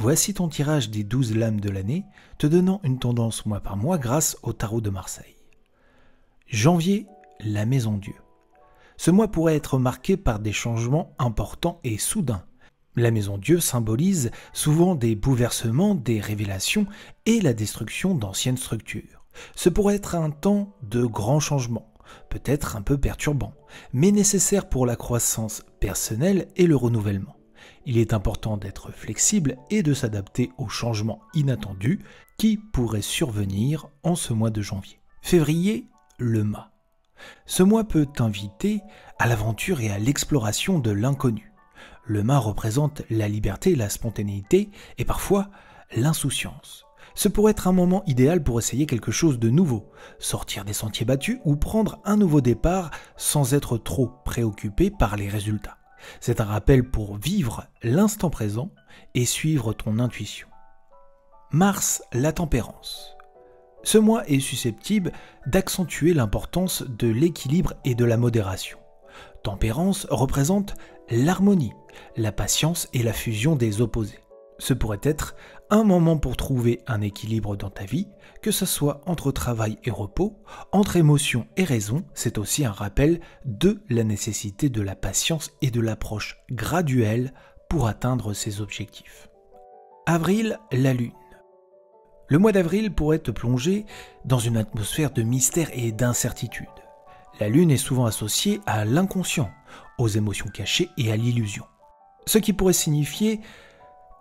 Voici ton tirage des 12 lames de l'année, te donnant une tendance mois par mois grâce au tarot de Marseille. Janvier, la maison Dieu. Ce mois pourrait être marqué par des changements importants et soudains. La maison Dieu symbolise souvent des bouleversements, des révélations et la destruction d'anciennes structures. Ce pourrait être un temps de grands changements, peut-être un peu perturbant, mais nécessaire pour la croissance personnelle et le renouvellement. Il est important d'être flexible et de s'adapter aux changements inattendus qui pourraient survenir en ce mois de janvier. Février, le mât. Ce mois peut t'inviter à l'aventure et à l'exploration de l'inconnu. Le mât représente la liberté, la spontanéité et parfois l'insouciance. Ce pourrait être un moment idéal pour essayer quelque chose de nouveau, sortir des sentiers battus ou prendre un nouveau départ sans être trop préoccupé par les résultats. C'est un rappel pour vivre l'instant présent et suivre ton intuition. Mars, la tempérance. Ce mois est susceptible d'accentuer l'importance de l'équilibre et de la modération. Tempérance représente l'harmonie, la patience et la fusion des opposés. Ce pourrait être un moment pour trouver un équilibre dans ta vie, que ce soit entre travail et repos, entre émotion et raison. C'est aussi un rappel de la nécessité de la patience et de l'approche graduelle pour atteindre ses objectifs. Avril, la lune. Le mois d'avril pourrait te plonger dans une atmosphère de mystère et d'incertitude. La lune est souvent associée à l'inconscient, aux émotions cachées et à l'illusion. Ce qui pourrait signifier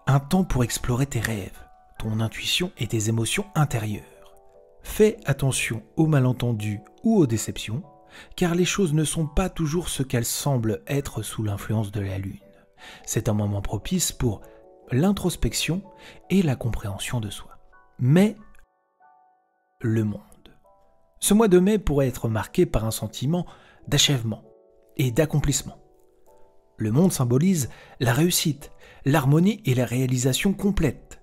un temps pour explorer tes rêves, ton intuition et tes émotions intérieures. Fais attention aux malentendus ou aux déceptions, car les choses ne sont pas toujours ce qu'elles semblent être sous l'influence de la lune. C'est un moment propice pour l'introspection et la compréhension de soi. Mais le monde. Ce mois de mai pourrait être marqué par un sentiment d'achèvement et d'accomplissement. Le monde symbolise la réussite, l'harmonie et la réalisation complète.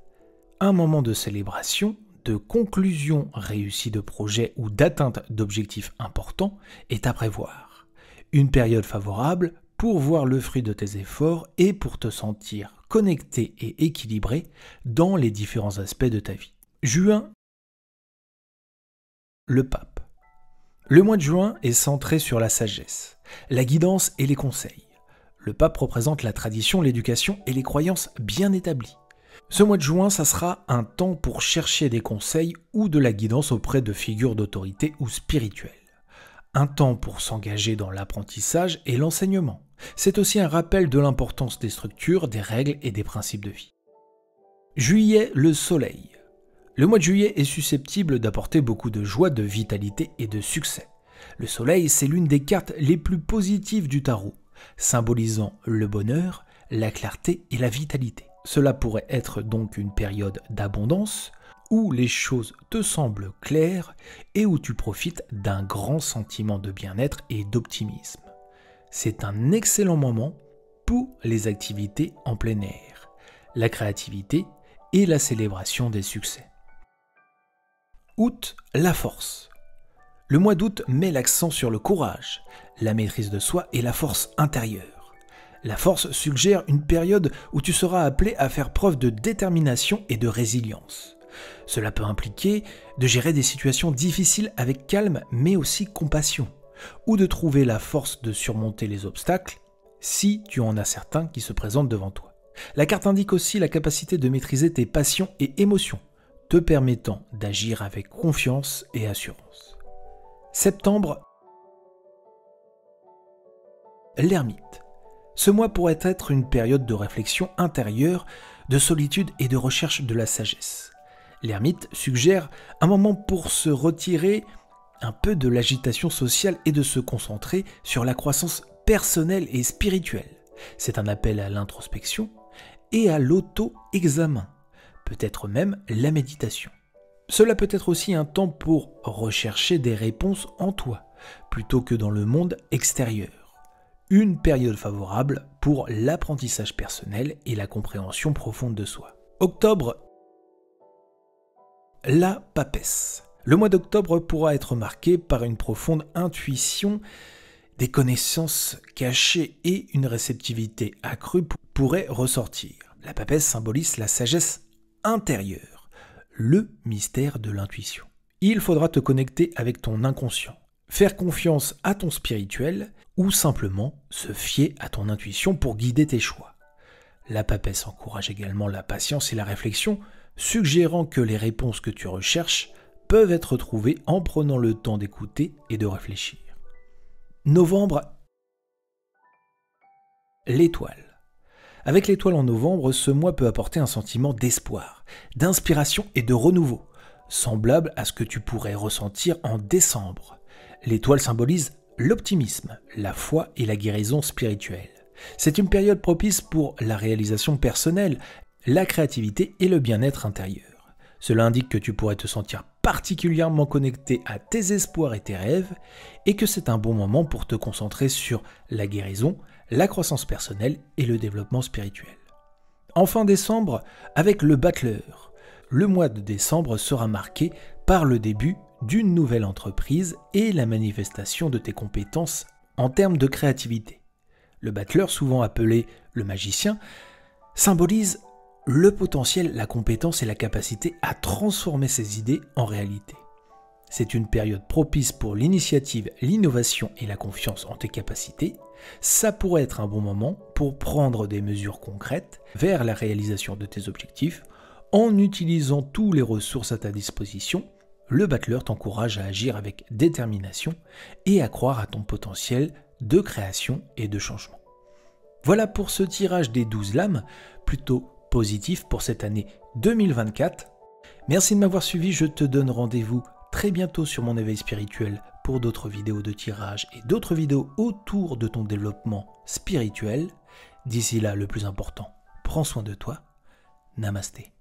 Un moment de célébration, de conclusion réussie de projets ou d'atteinte d'objectifs importants est à prévoir. Une période favorable pour voir le fruit de tes efforts et pour te sentir connecté et équilibré dans les différents aspects de ta vie. Juin, le pape. Le mois de juin est centré sur la sagesse, la guidance et les conseils. Le pape représente la tradition, l'éducation et les croyances bien établies. Ce mois de juin, ça sera un temps pour chercher des conseils ou de la guidance auprès de figures d'autorité ou spirituelles. Un temps pour s'engager dans l'apprentissage et l'enseignement. C'est aussi un rappel de l'importance des structures, des règles et des principes de vie. Juillet, le soleil. Le mois de juillet est susceptible d'apporter beaucoup de joie, de vitalité et de succès. Le soleil, c'est l'une des cartes les plus positives du tarot, symbolisant le bonheur, la clarté et la vitalité. Cela pourrait être donc une période d'abondance, où les choses te semblent claires et où tu profites d'un grand sentiment de bien-être et d'optimisme. C'est un excellent moment pour les activités en plein air, la créativité et la célébration des succès. Août, la force. Le mois d'août met l'accent sur le courage, la maîtrise de soi et la force intérieure. La force suggère une période où tu seras appelé à faire preuve de détermination et de résilience. Cela peut impliquer de gérer des situations difficiles avec calme mais aussi compassion, ou de trouver la force de surmonter les obstacles si tu en as certains qui se présentent devant toi. La carte indique aussi la capacité de maîtriser tes passions et émotions, te permettant d'agir avec confiance et assurance. Septembre, l'ermite. Ce mois pourrait être une période de réflexion intérieure, de solitude et de recherche de la sagesse. L'ermite suggère un moment pour se retirer un peu de l'agitation sociale et de se concentrer sur la croissance personnelle et spirituelle. C'est un appel à l'introspection et à l'auto-examen, peut-être même la méditation. Cela peut être aussi un temps pour rechercher des réponses en toi, plutôt que dans le monde extérieur. Une période favorable pour l'apprentissage personnel et la compréhension profonde de soi. Octobre, la papesse. Le mois d'octobre pourra être marqué par une profonde intuition, des connaissances cachées et une réceptivité accrue pourraient ressortir. La papesse symbolise la sagesse intérieure, le mystère de l'intuition. Il faudra te connecter avec ton inconscient, faire confiance à ton spirituel ou simplement se fier à ton intuition pour guider tes choix. La papesse encourage également la patience et la réflexion, suggérant que les réponses que tu recherches peuvent être trouvées en prenant le temps d'écouter et de réfléchir. Novembre, l'étoile. Avec l'étoile en novembre, ce mois peut apporter un sentiment d'espoir, d'inspiration et de renouveau, semblable à ce que tu pourrais ressentir en décembre. L'étoile symbolise l'optimisme, la foi et la guérison spirituelle. C'est une période propice pour la réalisation personnelle, la créativité et le bien-être intérieur. Cela indique que tu pourrais te sentir particulièrement connecté à tes espoirs et tes rêves, et que c'est un bon moment pour te concentrer sur la guérison, la croissance personnelle et le développement spirituel. En fin décembre, avec le battleur, le mois de décembre sera marqué par le début d'une nouvelle entreprise et la manifestation de tes compétences en termes de créativité. Le battleur, souvent appelé le magicien, symbolise le potentiel, la compétence et la capacité à transformer ses idées en réalité. C'est une période propice pour l'initiative, l'innovation et la confiance en tes capacités. Ça pourrait être un bon moment pour prendre des mesures concrètes vers la réalisation de tes objectifs en utilisant toutes les ressources à ta disposition. Le battleur t'encourage à agir avec détermination et à croire à ton potentiel de création et de changement. Voilà pour ce tirage des 12 lames, plutôt positif pour cette année 2024. Merci de m'avoir suivi, je te donne rendez-vous très bientôt sur mon éveil spirituel pour d'autres vidéos de tirage et d'autres vidéos autour de ton développement spirituel. D'ici là, le plus important, prends soin de toi. Namasté.